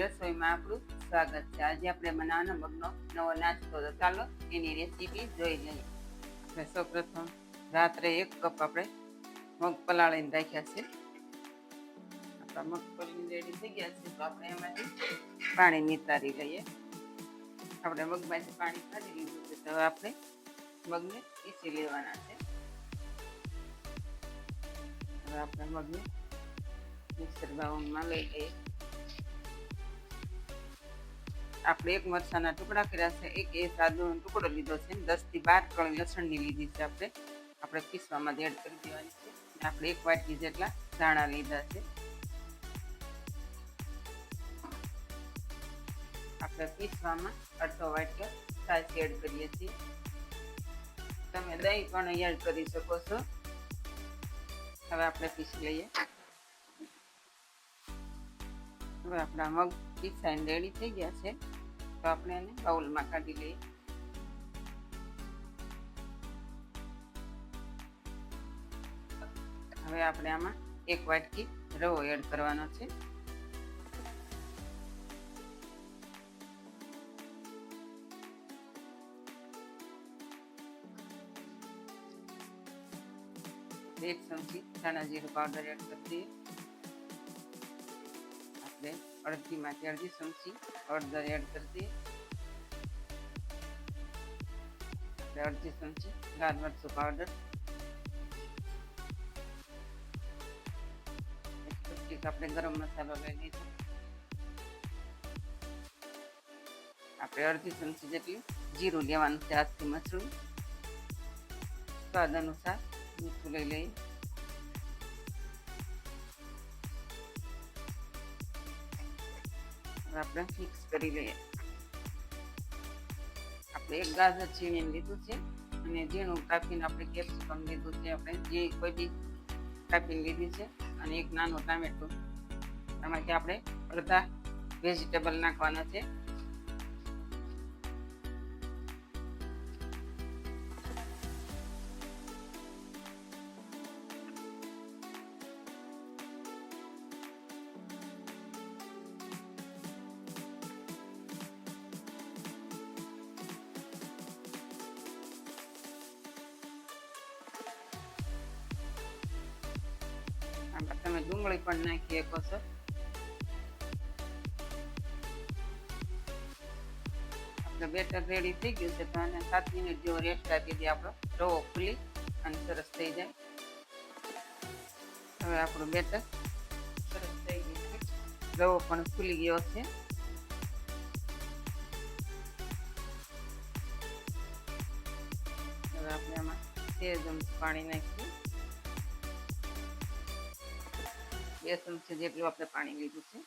રસોઈમાં આપણું સ્વાગત છે। આજે આપણે બનાવવાનો મગનો નવો નાસ્તો, તો ચાલો એની રેસીપી જોઈ લઈએ। આપણે સૌપ્રથમ રાત્રે 1 કપ આપણે મગ પલાળીને રાખ્યા છે। આપણા મગ પલાળીને રેડી થઈ ગયા છે, તો આપણે એમાંથી પાણી નિતારી લઈએ। આપણે મગમાંથી પાણી કાઢી લીધું છે, તો હવે આપણે મગને પીસી લેવાના છે। હવે આપણે મગને મિક્સર બાઉલમાં લઈ લઈએ। આપણે 1 મરચાના ટુકડા કર્યા છે, 1 એ સાદુનો ટુકડો લીધો છે, 10 થી 12 કળી લસણની લીધી છે। આપણે પીસવામાં એડ કરી દેવાની છે। આપણે 1 વાટકી જેટલા ધાણા લીધા છે। આપણે પીસવામાં અડધો વાટકો છાશ એડ કરીએ છીએ। તમે દહીં પણ એડ કરી શકો છો। હવે આપણે પીસી લઈએ। હવે આપણા મગ પીસાઈને રેડી થઈ ગયા છે, તો આપણે એને બાઉલમાં કાઢી લઈએ। હવે આપણે આમાં 1 વાટકી રવો એડ કરવાનો છે। એક ચમચી ધાણા જીરું પાવડર એડ કરી દઈએ। આપણે અડધીમાંથી અડધી ચમચી હળદર એડ કરી દઈએ। આપણે અડધી ચમચી લાલ મરચું પાવડર, આપણે ગરમ મસાલો લઈ લીધો। આપણે અડધી ચમચી જેટલું જીરું લેવાનું છે, હાથથી મસળું। સ્વાદ અનુસાર મીઠું લઈ લઈએ। આપણે મિક્સ કરી લઈએ। આપણે 1 ગાજર છીણીને લીધું છે, અને ઝીણું કાપીને આપણે કેપ્સિકમ લીધું છે, આપણે જે કોઈ બી કાપીને લીધી છે, અને 1 નાનું ટામેટું। એમાંથી આપણે અડધા વેજીટેબલ નાખવાના છે। તમે ડુંગળી પણ નાખી શકો છો। આપણે બેટર રેડી થઈ ગયું છે, તો આને 7 મિનિટ જેવો રેસ્ટ આપી દઈએ, આપણો રવો ફૂલી અને સરસ થઈ જાય। હવે આપણું બેટર સરસ થઈ ગયું છે, રવો પણ ફૂલી ગયો છે। હવે આપણે આમાં 2 ચમચી પાણી નાખીએ। 2 ચમચી જેટલું આપણે પાણી લીધું છે।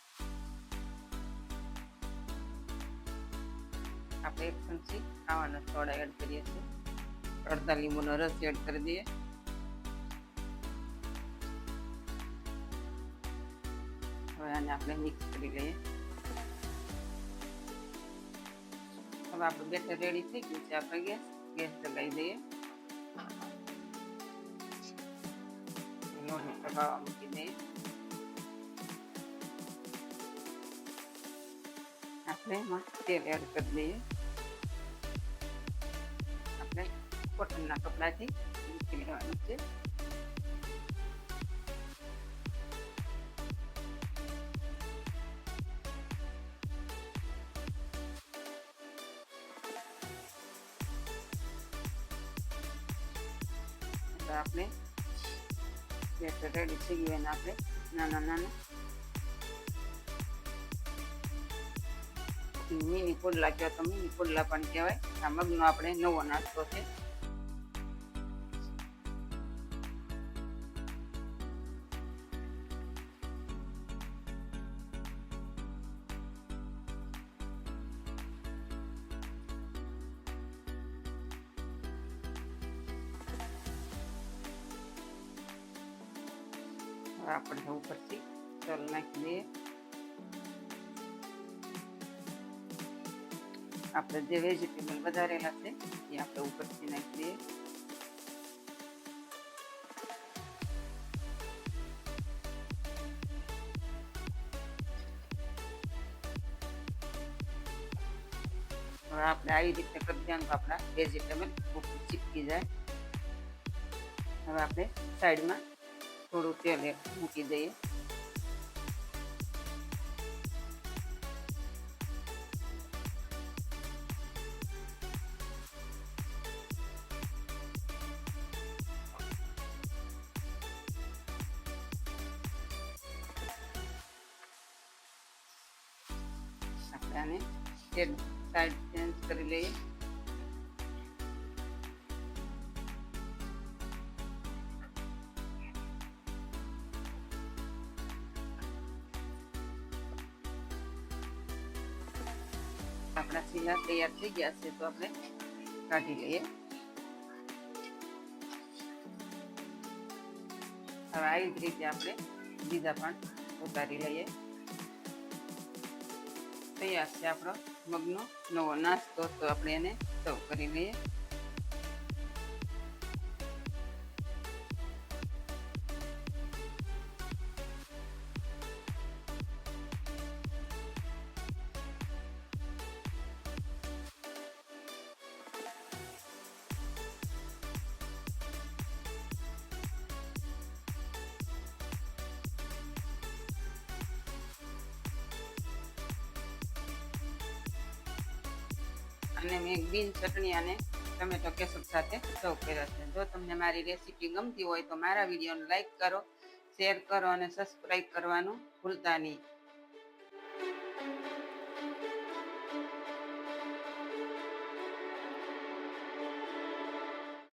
આપણે 1 ચમચી ખાવાનો સોડા એડ કરીએ છીએ। અડધા લીંબુનો રસ એડ કરી દઈએ। હવે આને આપણે મિક્સ કરી લઈએ। હવે આપણું બેટર રેડી થઈ ગયું છે, આપણે ગેસ લગાવી દઈએ। લોટને દબાવવા મૂકી દઈએ। આપણે એમાં તેલ એડ કરી દઈએ। આપણે કોટનના કપડાથી મૂકી લેવાનું છે। આપણે બેટર રેડી થઈ ગયું, એને આપણે નાના મિની પુડલા કહો તો મિની પુડલા પણ કહેવાય। આ મગનો આપણે નવો નાસ્તો છે। આપણે ઉપરથી તલ નાખી દઈએ। આપણે જે વેજીટેબલ વધારેલા છે એ આપણે ઉપરથી નાખી દઈએ। આપણે આવી રીતે કરી દઈએ તો આપણા વેજીટેબલ ખૂબ ચીપકી જાય. હવે આપણે સાઈડમાં થોડું તેલ મૂકી દઈએ. આપણે આને સાઈડ ચેન્જ કરી લઈએ. આપણા શીલા તૈયાર થઈ ગયા છે તો આપણે કાઢી લઈએ. હવે આવી જ રીતે આપણે બીજા પણ ઉતારી લઈએ. તૈયાર છે આપણો મગનો નવો નાસ્તો. તો આપણે એને સર્વ કરી લઈએ. અને મેં ગ્રીન ચટણી અને ટમેટો કેચઅપ સાથે સર્વ કર્યા છે. જો તમને મારી રેસીપી ગમતી હોય તો મારા વિડીયોને લાઈક કરો, શેર કરો અને સબસ્ક્રાઈબ કરવાનું ભૂલતા નહીં.